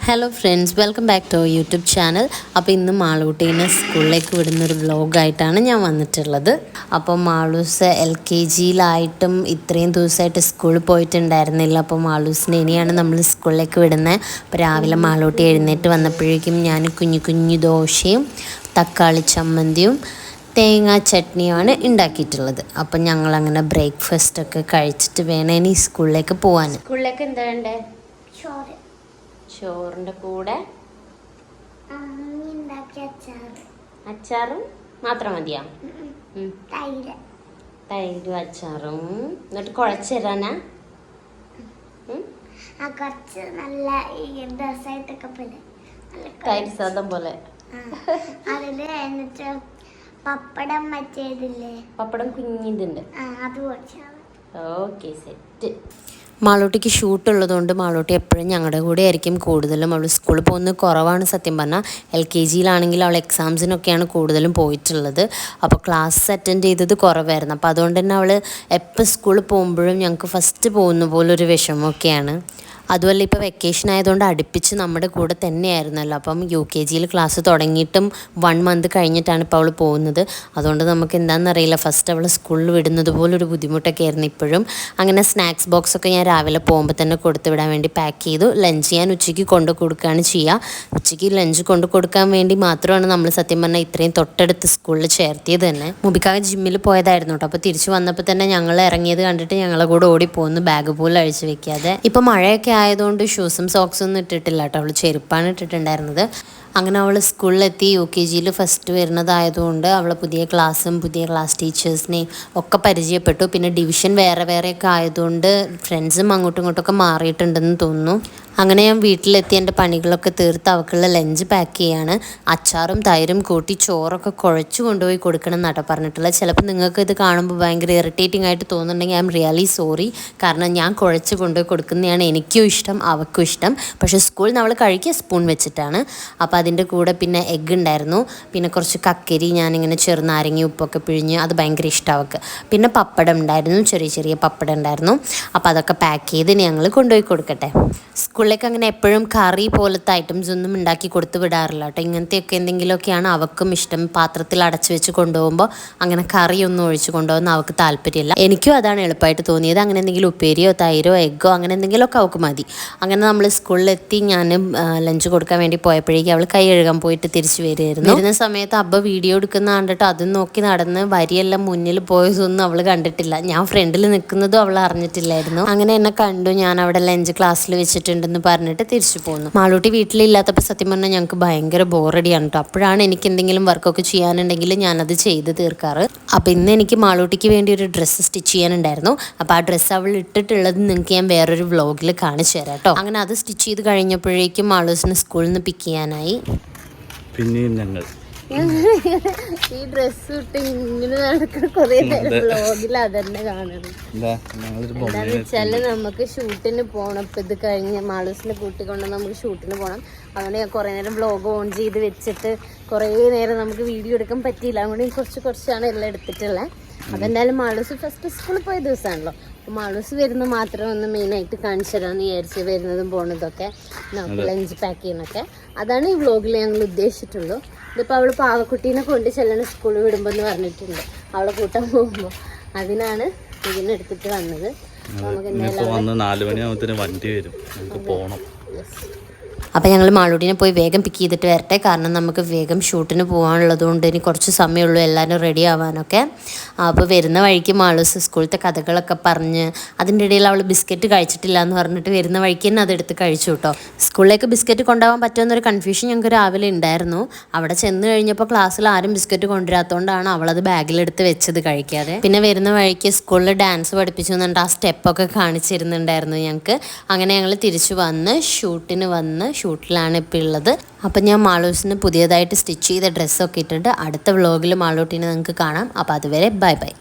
Hello friends, welcome back to YouTube channel. അപ്പോൾ ഇന്ന് മാളൂട്ടീനെ സ്കൂളിലേക്ക് വിടുന്നൊരു വ്ലോഗായിട്ടാണ് ഞാൻ വന്നിട്ടുള്ളത്. അപ്പോൾ മാളൂസ് LKG-യിലായിട്ടും ഇത്രയും ദിവസമായിട്ട് സ്കൂളിൽ പോയിട്ടുണ്ടായിരുന്നില്ല. അപ്പോൾ മാളൂസിനെ ഇനിയാണ് നമ്മൾ സ്കൂളിലേക്ക് വിടുന്നത്. അപ്പോൾ രാവിലെ മാളൂട്ടി എഴുന്നേറ്റ് വന്നപ്പോഴേക്കും ഞാൻ കുഞ്ഞു കുഞ്ഞു ദോശയും തക്കാളി ചമ്മന്തിയും തേങ്ങാ ചട്നിയുമാണ് ഉണ്ടാക്കിയിട്ടുള്ളത്. അപ്പം ഞങ്ങളങ്ങനെ ബ്രേക്ക്ഫാസ്റ്റൊക്കെ കഴിച്ചിട്ട് വേണം ഇനി സ്കൂളിലേക്ക് പോകാൻ. സ്കൂളിലേക്ക് എന്താ വേണ്ടേ? ചോറിൻ്റെ കൂടെ അച്ചാറും മാത്രം മതിയാ? തൈരും അച്ചാറും. എന്നിട്ട് കുഴച്ച് തരാനാ? തൈര് സാദം പോലെ. പപ്പടം കുഞ്ഞിതുണ്ട്. Okay, set. മാളൂട്ടിക്ക് ഷൂട്ട് ഉള്ളതുകൊണ്ട് മാളൂട്ടി എപ്പോഴും ഞങ്ങളുടെ കൂടെ ആയിരിക്കും കൂടുതലും. അവൾ സ്കൂളിൽ പോകുന്നത് കുറവാണ് സത്യം പറഞ്ഞാൽ. LKG-യിലാണെങ്കിൽ അവൾ എക്സാംസിനൊക്കെയാണ് കൂടുതലും പോയിട്ടുള്ളത്. അപ്പോൾ ക്ലാസ് അറ്റൻഡ് ചെയ്തത് കുറവായിരുന്നു. അപ്പോൾ അതുകൊണ്ട് തന്നെ അവൾ എപ്പോൾ സ്കൂളിൽ പോകുമ്പോഴും ഞങ്ങൾക്ക് ഫസ്റ്റ് പോകുന്ന പോലൊരു വിഷമമൊക്കെയാണ്. അതുമല്ല ഇപ്പോൾ വെക്കേഷൻ ആയതുകൊണ്ട് അടുപ്പിച്ച് നമ്മുടെ കൂടെ തന്നെയായിരുന്നല്ലോ. അപ്പം UKG-യിൽ ക്ലാസ് തുടങ്ങിയിട്ടും 1 മന്ത് കഴിഞ്ഞിട്ടാണ് ഇപ്പോൾ അവൾ പോകുന്നത്. അതുകൊണ്ട് നമുക്ക് എന്താണെന്നറിയില്ല, ഫസ്റ്റ് അവൾ സ്കൂളിൽ വിടുന്നത് പോലൊരു ബുദ്ധിമുട്ടൊക്കെ ആയിരുന്നു ഇപ്പോഴും. അങ്ങനെ സ്നാക്സ് ബോക്സൊക്കെ ഞാൻ രാവിലെ പോകുമ്പോൾ തന്നെ കൊടുത്തു വിടാൻ വേണ്ടി പാക്ക് ചെയ്തു. ലഞ്ച് ഞാൻ ഉച്ചയ്ക്ക് കൊണ്ടു കൊടുക്കുകയാണ് ചെയ്യുക. ഉച്ചയ്ക്ക് ലഞ്ച് കൊണ്ടു കൊടുക്കാൻ വേണ്ടി മാത്രമാണ് നമ്മൾ സത്യം പറഞ്ഞാൽ ഇത്രയും തൊട്ടടുത്ത് സ്കൂളിൽ ചേർത്തിയത് തന്നെ. മുബിക്കാകെ ജിമ്മിൽ പോയതായിരുന്നു കേട്ടോ. അപ്പോൾ തിരിച്ച് വന്നപ്പോൾ തന്നെ ഞങ്ങൾ ഇറങ്ങിയത് കണ്ടിട്ട് ഞങ്ങളെ കൂടെ ഓടിപ്പോകുന്നു, ബാഗ് പോലും അഴിച്ചു വെക്കാതെ. ഇപ്പോൾ മഴയൊക്കെ ആയതുകൊണ്ട് ഷൂസും സോക്സും ഒന്നും ഇട്ടിട്ടില്ല കേട്ടോ. അവൾ ചെരുപ്പാണ് ഇട്ടിട്ടുണ്ടായിരുന്നത്. അങ്ങനെ അവൾ സ്കൂളിലെത്തി. UKG-യിൽ ഫസ്റ്റ് വരുന്നതായതുകൊണ്ട് അവൾ പുതിയ ക്ലാസ്സും പുതിയ ക്ലാസ് ടീച്ചേഴ്സിനെയും ഒക്കെ പരിചയപ്പെട്ടു. പിന്നെ ഡിവിഷൻ വേറെ വേറെയൊക്കെ ആയതുകൊണ്ട് ഫ്രണ്ട്സും അങ്ങോട്ടും ഇങ്ങോട്ടൊക്കെ മാറിയിട്ടുണ്ടെന്ന് തോന്നുന്നു. അങ്ങനെ ഞാൻ വീട്ടിലെത്തി എൻ്റെ പണികളൊക്കെ തീർത്ത് അവൾക്കുള്ള ലഞ്ച് പാക്ക് ചെയ്യാണ്. അച്ചാറും തൈരും കൂട്ടി ചോറൊക്കെ കുഴച്ച് കൊണ്ടുപോയി കൊടുക്കണം എന്നാട്ടോ പറഞ്ഞിട്ടുള്ളത്. ചിലപ്പോൾ നിങ്ങൾക്ക് ഇത് കാണുമ്പോൾ ഭയങ്കര ഇറിറ്റേറ്റിംഗ് ആയിട്ട് തോന്നുന്നുണ്ടെങ്കിൽ ഐ എം റിയലി സോറി. കാരണം ഞാൻ കുഴച്ച് കൊണ്ടുപോയി കൊടുക്കുന്നതാണ് എനിക്കും ഇഷ്ടം, അവൾക്കും ഇഷ്ടം. പക്ഷേ സ്കൂളിൽ നമ്മൾ കഴിക്കുക സ്പൂൺ വെച്ചിട്ടാണ്. അപ്പോൾ അതിൻ്റെ കൂടെ പിന്നെ എഗ്ഗ് ഉണ്ടായിരുന്നു, പിന്നെ കുറച്ച് കക്കരി ഞാനിങ്ങനെ ചെറുനാരങ്ങി ഉപ്പൊക്കെ പിഴിഞ്ഞ്, അത് ഭയങ്കര ഇഷ്ടം അവൾക്ക്. പിന്നെ പപ്പടം ഉണ്ടായിരുന്നു, ചെറിയ ചെറിയ പപ്പടം ഉണ്ടായിരുന്നു. അപ്പോൾ അതൊക്കെ പാക്ക് ചെയ്ത് ഞങ്ങൾ കൊണ്ടുപോയി കൊടുക്കട്ടെ. സ്കൂളിലേക്ക് അങ്ങനെ എപ്പോഴും കറി പോലത്തെ ഐറ്റംസ് ഒന്നും ഉണ്ടാക്കി കൊടുത്ത് വിടാറില്ല കേട്ടോ. ഇങ്ങനത്തെയൊക്കെ എന്തെങ്കിലുമൊക്കെയാണ് അവൾക്കും ഇഷ്ടം. പാത്രത്തിൽ അടച്ചു വെച്ച് കൊണ്ടുപോകുമ്പോൾ അങ്ങനെ കറിയൊന്നും ഒഴിച്ച് കൊണ്ടുപോകുന്ന അവൾക്ക് താല്പര്യമില്ല. എനിക്കും അതാണ് എളുപ്പമായിട്ട് തോന്നിയത്. അങ്ങനെ എന്തെങ്കിലും ഉപ്പേരിയോ തൈരോ എഗ്ഗോ അങ്ങനെ എന്തെങ്കിലുമൊക്കെ അവൾക്ക് മതി. അങ്ങനെ നമ്മൾ സ്കൂളിലെത്തി ഞാൻ ലഞ്ച് കൊടുക്കാൻ വേണ്ടി പോയപ്പോഴേക്കും അവൾ കൈ കഴുകാൻ പോയിട്ട് തിരിച്ച് വരുമായിരുന്നു. വരുന്ന സമയത്ത് അബ്ബ വീഡിയോ എടുക്കുന്ന കണ്ടിട്ട് അതും നോക്കി നടന്ന് വരിയെല്ലാം മുന്നിൽ പോയതൊന്നും അവൾ കണ്ടിട്ടില്ല. ഞാൻ ഫ്രണ്ടിൽ നിൽക്കുന്നതും അവൾ അറിഞ്ഞിട്ടില്ലായിരുന്നു. അങ്ങനെ എന്നെ കണ്ടു, ഞാൻ അവിടെ ലഞ്ച് ക്ലാസ്സിൽ വെച്ചിട്ടുണ്ടെന്ന് പറഞ്ഞിട്ട് തിരിച്ചു പോകുന്നു. മാളൂട്ടി വീട്ടിലില്ലാത്തപ്പോൾ സത്യം പറഞ്ഞാൽ ഞങ്ങൾക്ക് ഭയങ്കര ബോറടിയാണ് കേട്ടോ. അപ്പോഴാണ് എനിക്ക് എന്തെങ്കിലും വർക്കൊക്കെ ചെയ്യാനുണ്ടെങ്കിൽ ഞാനത് ചെയ്ത് തീർക്കാറ്. അപ്പോൾ ഇന്ന് എനിക്ക് മാളൂട്ടിക്ക് വേണ്ടി ഒരു ഡ്രസ്സ് സ്റ്റിച്ച് ചെയ്യാനുണ്ടായിരുന്നു. അപ്പോൾ ആ ഡ്രസ്സ് അവൾ ഇട്ടിട്ടുള്ളത് നിങ്ങൾക്ക് ഞാൻ വേറൊരു വ്ലോഗിൽ കാണിച്ചു തരാം കേട്ടോ. അങ്ങനെ അത് സ്റ്റിച്ച് ചെയ്ത് കഴിഞ്ഞപ്പോഴേക്കും മാളൂസിന് സ്കൂളിൽ നിന്ന് പിക്ക് ചെയ്യാനായി. പിന്നെയും ഞങ്ങൾ ഈ ഡ്രസ്സ് ഇട്ട് ഇങ്ങനെ നടക്കുന്ന കുറേ നേരം വ്ലോഗിൽ അതന്നെ കാണണം. എന്താന്ന് വെച്ചാല് നമുക്ക് ഷൂട്ടിന് പോകണം. ഇപ്പം ഇത് കഴിഞ്ഞ് മാളൂസിനെ കൂട്ടിക്കൊണ്ട് നമുക്ക് ഷൂട്ടിന് പോകണം. അതുകൊണ്ട് ഞാൻ കുറേ നേരം വ്ലോഗ് ഓൺ ചെയ്ത് വെച്ചിട്ട് കുറേ നേരം നമുക്ക് വീഡിയോ എടുക്കാൻ പറ്റിയില്ല. അതുകൊണ്ട് കുറച്ചാണ് എല്ലാം എടുത്തിട്ടുള്ളത്. അതെന്തായാലും മാളൂസ് ഫസ്റ്റ് സ്കൂളിൽ പോയ ദിവസമാണല്ലോ. അപ്പോൾ മാളൂസ് വരുന്നത് മാത്രം ഒന്ന് മെയിനായിട്ട് കാണിച്ചു തരാമെന്ന് വിചാരിച്ച്, വരുന്നതും പോകുന്നതൊക്കെ നമുക്ക് ലഞ്ച് പാക്ക് ചെയ്യുന്നതൊക്കെ. അതാണ് ഈ വ്ലോഗിൽ ഞങ്ങൾ ഉദ്ദേശിച്ചിട്ടുള്ളൂ. ഇതിപ്പോൾ അവൾ പാവക്കുട്ടീനെ കൊണ്ട് ചെല്ലണം സ്കൂളിൽ വിടുമ്പോൾ എന്ന് പറഞ്ഞിട്ടുണ്ട്, അവളെ കൂട്ടാൻ പോകുമ്പോൾ. അതിനാണ് ഇതിനെടുത്തിട്ട് വന്നത്. നമുക്ക് എന്തായാലും 4 മണിയാകുമ്പോഴത്തേന് വണ്ടി വരും, നമുക്ക് പോകണം. അപ്പോൾ ഞങ്ങൾ മാളൂട്ടിനെ പോയി വേഗം പിക്ക് ചെയ്തിട്ട് വരട്ടെ. കാരണം നമുക്ക് വേഗം ഷൂട്ടിന് പോകാനുള്ളത് കൊണ്ട് ഇനി കുറച്ച് സമയമുള്ളൂ എല്ലാവരും റെഡി ആവാനൊക്കെ. അപ്പോൾ വരുന്ന വഴിക്ക് മാളൂസ് സ്കൂളത്തെ കഥകളൊക്കെ പറഞ്ഞ്, അതിൻ്റെ ഇടയിൽ അവൾ ബിസ്ക്കറ്റ് കഴിച്ചിട്ടില്ല എന്ന് പറഞ്ഞിട്ട് വരുന്ന വഴിക്ക് തന്നെ അതെടുത്ത് കഴിച്ചു കേട്ടോ. സ്കൂളിലേക്ക് ബിസ്ക്കറ്റ് കൊണ്ടുപോകാൻ പറ്റുമെന്നൊരു കൺഫ്യൂഷൻ ഞങ്ങൾക്ക് രാവിലെ ഉണ്ടായിരുന്നു. അവിടെ ചെന്ന് കഴിഞ്ഞപ്പോൾ ക്ലാസ്സിൽ ആരും ബിസ്ക്കറ്റ് കൊണ്ടുവരാത്തതുകൊണ്ടാണ് അവളത് ബാഗിലെടുത്ത് വെച്ചത് കഴിക്കാതെ. പിന്നെ വരുന്ന വഴിക്ക് സ്കൂളിൽ ഡാൻസ് പഠിപ്പിച്ചു എന്നുണ്ട് ആ സ്റ്റെപ്പൊക്കെ കാണിച്ചിരുന്നുണ്ടായിരുന്നു ഞങ്ങൾക്ക്. അങ്ങനെ ഞങ്ങൾ തിരിച്ചു വന്ന് ഷൂട്ടിലാണ് ഇപ്പോൾ ഉള്ളത്. അപ്പം ഞാൻ മാളൂസിന് പുതിയതായിട്ട് സ്റ്റിച്ച് ചെയ്ത ഡ്രസ്സൊക്കെ ഇട്ടിട്ട് അടുത്ത വ്ലോഗിൽ മാളൂട്ടിനെ നിങ്ങൾക്ക് കാണാം. അപ്പോൾ അതുവരെ ബൈ ബൈ.